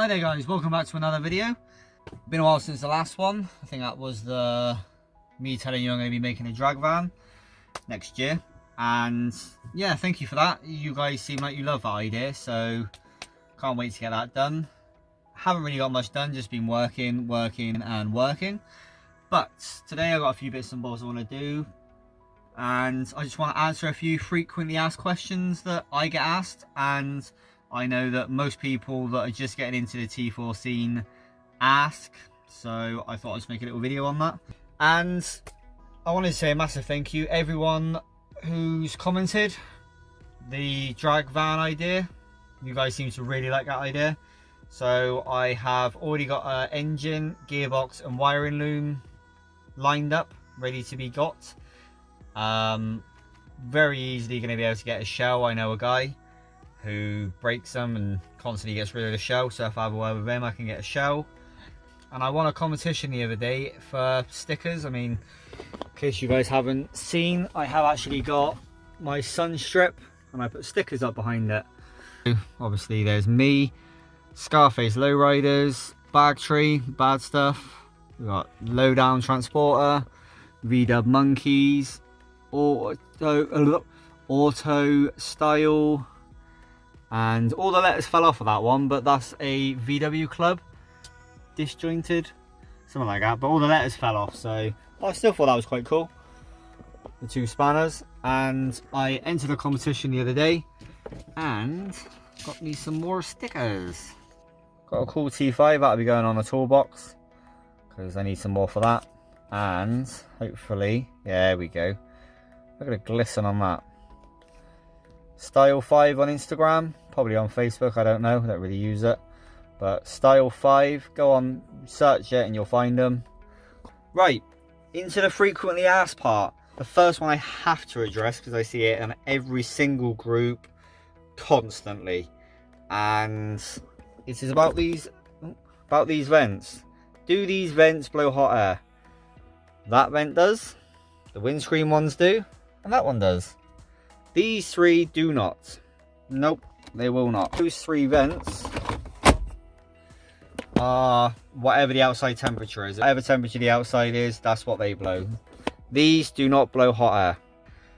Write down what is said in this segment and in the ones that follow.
Hi there guys, welcome back to another video. Been a while since the last one. I think that was me telling you I'm going to be making a drag van next year. And yeah, thank you for that. You guys seem like you love that idea, so can't wait to get that done. Haven't really got much done, just been working. But today I've got a few bits and bobs I want to do. And I just want to answer a few frequently asked questions that I get asked, and I know that most people that are just getting into the T4 scene ask, so I thought I'd just make a little video on that. And I wanted to say a massive thank you everyone who's commented the drag van idea. You guys seem to really like that idea, so I have already got an engine, gearbox and wiring loom lined up, ready to be got. Very easily going to be able to get a shell. I know a guy who breaks them and constantly gets rid of the shell, so if I have a word with him I can get a shell. And I won a competition the other day for stickers. I mean, in case you guys haven't seen, I have actually got my sun strip and I put stickers up behind it. Obviously there's me, Scarface Lowriders, Bag Tree, Bad Stuff, we've got Lowdown Transporter, V-Dub Monkeys, Auto Style, and all the letters fell off of that one, but that's a VW Club, disjointed, something like that, but all the letters fell off, so I still thought that was quite cool, the two spanners. And I entered a competition the other day and got me some more stickers. Got a cool T5 that'll be going on the toolbox because I need some more for that. And hopefully, yeah, there we go, look at the glisten on that. Style 5 on Instagram, probably on Facebook, I don't know, I don't really use it, but Style 5, go on, search it and you'll find them. Right, into the frequently asked part. The first one I have to address because I see it in every single group constantly, and it is about these vents. Do these vents blow hot air? That vent does, the windscreen ones do, and that one does. These three do not. Nope, they will not. Those three vents are whatever the outside temperature is. Whatever temperature the outside is, that's what they blow. These do not blow hot air.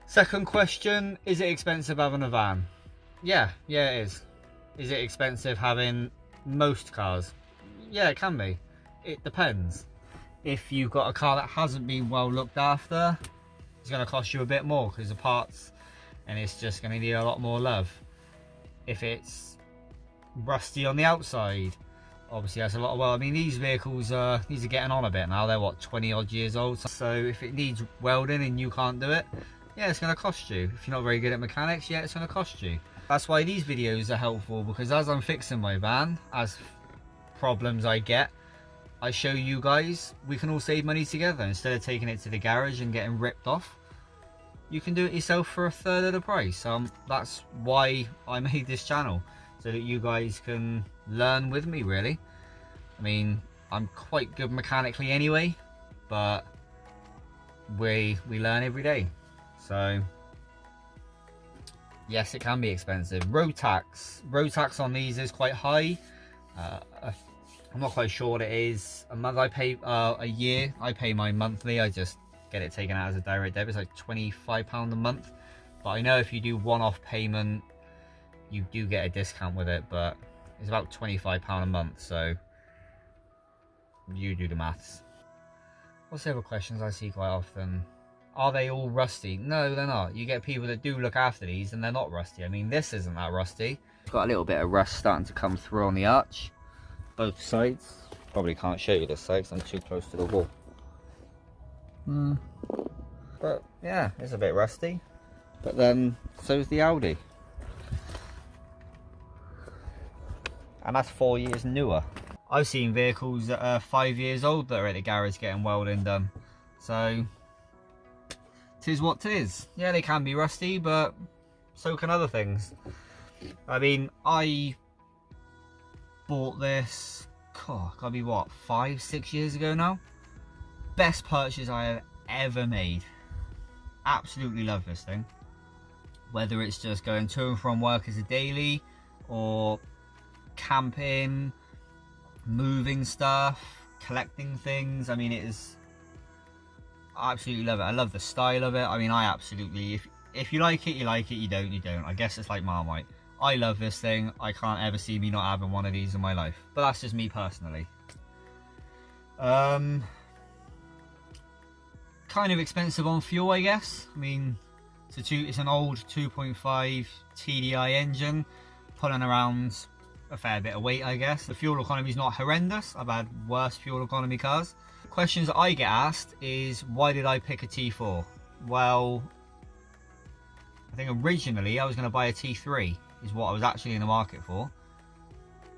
Second question, is it expensive having a van? Yeah, it is. Is it expensive having most cars? Yeah, it can be. It depends. If you've got a car that hasn't been well looked after, it's going to cost you a bit more because the parts, and it's just going to need a lot more love. If it's rusty on the outside, obviously that's a lot of, well, I mean, these vehicles are getting on a bit now. They're what, 20 odd years old, so if it needs welding and you can't do it, yeah, it's going to cost you. If you're not very good at mechanics, yeah, it's going to cost you. That's why these videos are helpful, because as I'm fixing my van, as problems I get, I show you guys we can all save money together. Instead of taking it to the garage and getting ripped off, you can do it yourself for 1/3 of the price. That's why I made this channel, so that you guys can learn with me, really. I mean, I'm quite good mechanically anyway, but we learn every day. So yes, it can be expensive. Road tax on these is quite high. I'm not quite sure what it is a month. I pay a year. I pay my monthly. I just get it taken out as a direct debit. It's like £25 a month, but I know if you do one-off payment you do get a discount with it, but it's about £25 a month, so you do the maths. What's the other questions I see quite often? Are they all rusty? No, they're not. You get people that do look after these and they're not rusty. I mean, this isn't that rusty. It's got a little bit of rust starting to come through on the arch, both sides. Probably can't show you this side because I'm too close to the wall. But yeah, it's a bit rusty. But then so's the Audi. And that's 4 years newer. I've seen vehicles that are 5 years old that are at the garage getting welding done. So, tis what tis. Yeah, they can be rusty, but so can other things. I mean, I bought this, gotta be what, 5-6 years ago now? Best purchase I have ever made. Absolutely love this thing. Whether it's just going to and from work as a daily, or camping, moving stuff, collecting things. I mean, I absolutely love it. I love the style of it. I mean, I absolutely, if you like it, you like it. You don't, you don't. I guess it's like Marmite. I love this thing. I can't ever see me not having one of these in my life. But that's just me personally. Kind of expensive on fuel, I guess. I mean, it's an old 2.5 TDI engine, pulling around a fair bit of weight, I guess. The fuel economy is not horrendous. I've had worse fuel economy cars. Questions that I get asked is, why did I pick a T4? Well, I think originally I was going to buy a T3, is what I was actually in the market for.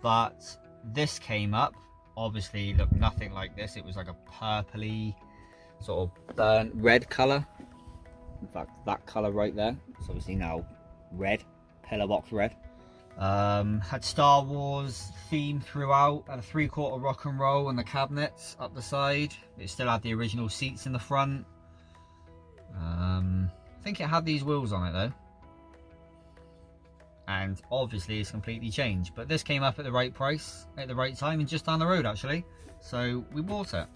But this came up. Obviously, looked nothing like this. It was like a purpley, sort of burnt red colour. In fact, that colour right there. It's obviously now red, pillar box red. Had Star Wars theme throughout, had a 3/4 rock and roll on the cabinets up the side. It still had the original seats in the front. I think it had these wheels on it though. And obviously it's completely changed, but this came up at the right price at the right time and just down the road actually, so we bought it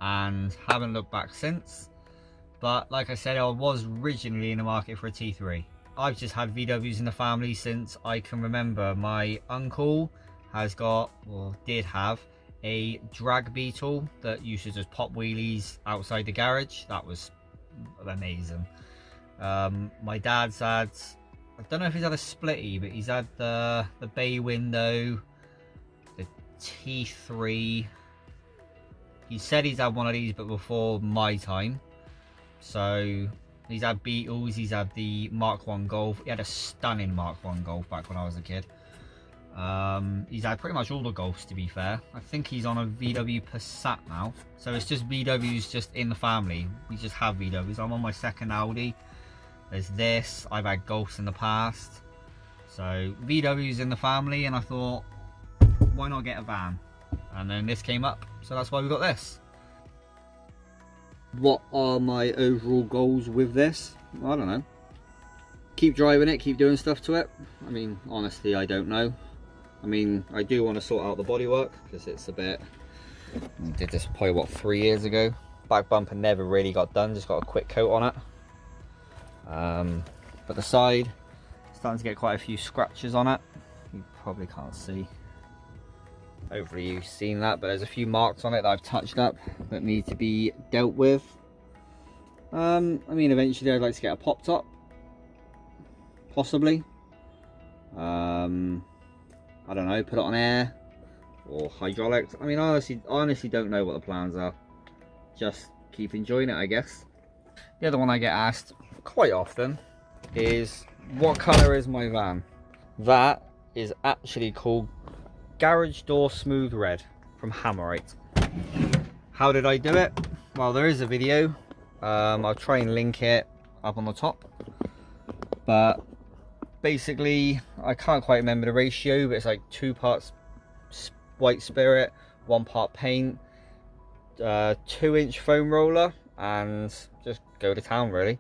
and haven't looked back since. But like I said, I was originally in the market for a T3. I've just had VWs in the family since I can remember. My uncle has got, or did have, a drag beetle that used to just pop wheelies outside the garage. That was amazing. My dad's had, I don't know if he's had a splitty, but he's had the bay window, the T3. He said he's had one of these, but before my time. So he's had Beetles, he's had the Mark 1 Golf. He had a stunning Mark 1 Golf back when I was a kid. He's had pretty much all the Golfs, to be fair. I think he's on a VW Passat now. So it's just VWs just in the family. We just have VWs. I'm on my second Audi. There's this. I've had Golfs in the past. So VWs in the family, and I thought, why not get a van? And then this came up, so that's why we got this. What are my overall goals with this? I don't know. Keep driving it, keep doing stuff to it. I mean, honestly, I don't know. I mean, I do want to sort out the bodywork because it's a bit... I did this probably, what, 3 years ago. Back bumper never really got done, just got a quick coat on it. But the side, starting to get quite a few scratches on it. You probably can't see. Hopefully you've seen that, but there's a few marks on it that I've touched up that need to be dealt with. I mean, eventually I'd like to get a pop top, possibly. I don't know, put it on air or hydraulics. I mean, I honestly don't know what the plans are. Just keep enjoying it, I guess. The other one I get asked quite often is, what colour is my van? That is actually called Garage Door Smooth Red from Hammerite. How did I do it? Well, there is a video. I'll try and link it up on the top. But basically, I can't quite remember the ratio, but it's like 2 parts white spirit, 1 part paint, 2-inch foam roller, and just go to town really.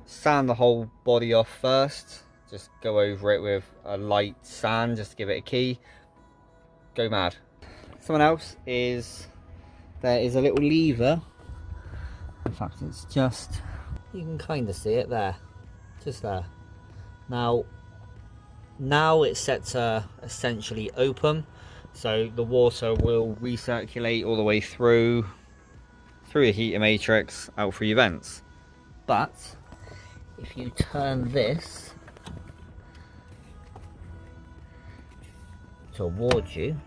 Sand the whole body off first, just go over it with a light sand just to give it a key. Go mad. Someone else is, there is a little lever. In fact, it's just, you can kind of see it there, just there. Now it's set to essentially open, so the water will recirculate all the way through the heater matrix out through your vents. But if you turn this towards you,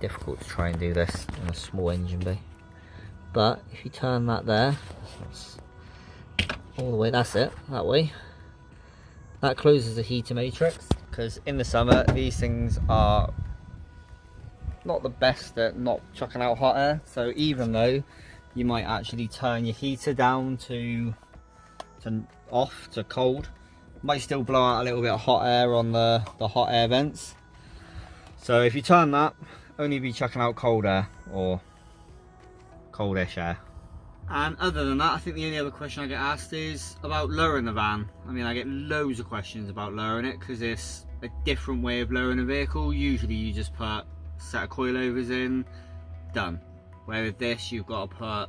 difficult to try and do this in a small engine bay, but if you turn that there, all the way, that's it, that way, that closes the heater matrix, because in the summer these things are not the best at not chucking out hot air. So even though you might actually turn your heater down to off to cold, might still blow out a little bit of hot air on the hot air vents. So if you turn that, only be chucking out cold air or coldish air. And other than that, I think the only other question I get asked is about lowering the van. I mean, I get loads of questions about lowering it because it's a different way of lowering a vehicle. Usually you just put set of coilovers in, done. Where with this you've got to put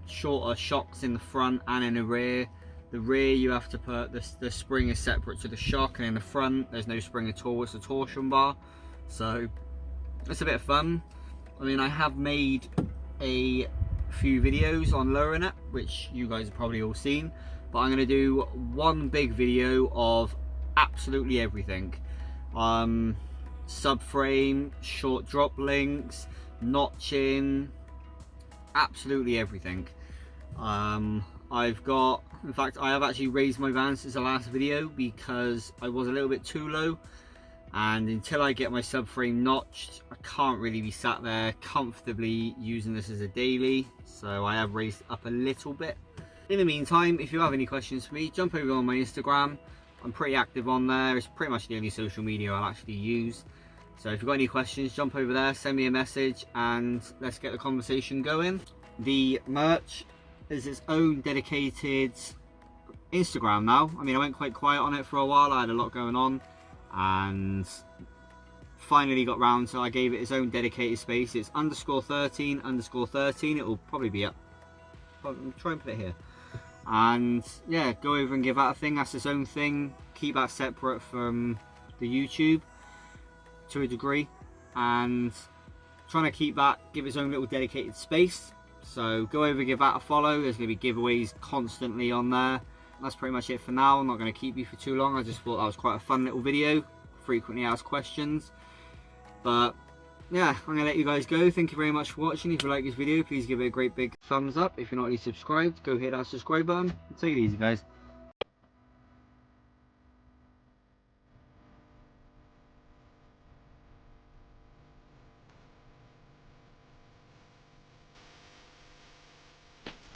shorter shocks in the front and in the rear. The rear you have to put, the spring is separate to the shock, and in the front there's no spring at all, it's a torsion bar. So it's a bit of fun. I mean, I have made a few videos on lowering it, which you guys have probably all seen, but I'm going to do one big video of absolutely everything. Subframe, short drop links, notching, absolutely everything. I've got, in fact, I have actually raised my van since the last video because I was a little bit too low, and until I get my subframe notched, I can't really be sat there comfortably using this as a daily, so I have raised up a little bit. In the meantime, if you have any questions for me, jump over on my Instagram. I'm pretty active on there. It's pretty much the only social media I'll actually use. So if you've got any questions, jump over there, send me a message, and let's get the conversation going. The merch is its own dedicated Instagram now. I mean, I went quite quiet on it for a while. I had a lot going on, and finally got round, so I gave it its own dedicated space. It's _13_13. It will probably be up. I'll try and put it here. And yeah, go over and give that a thing. That's its own thing. Keep that separate from the YouTube to a degree, and trying to keep that, give its own little dedicated space. So go over, give that a follow. There's going to be giveaways constantly on there. That's pretty much it for now. I'm not going to keep you for too long. I just thought that was quite a fun little video, frequently asked questions. But yeah, I'm going to let you guys go. Thank you very much for watching. If you like this video, please give it a great big thumbs up. If you're not already subscribed, go hit that subscribe button. Take it easy, guys.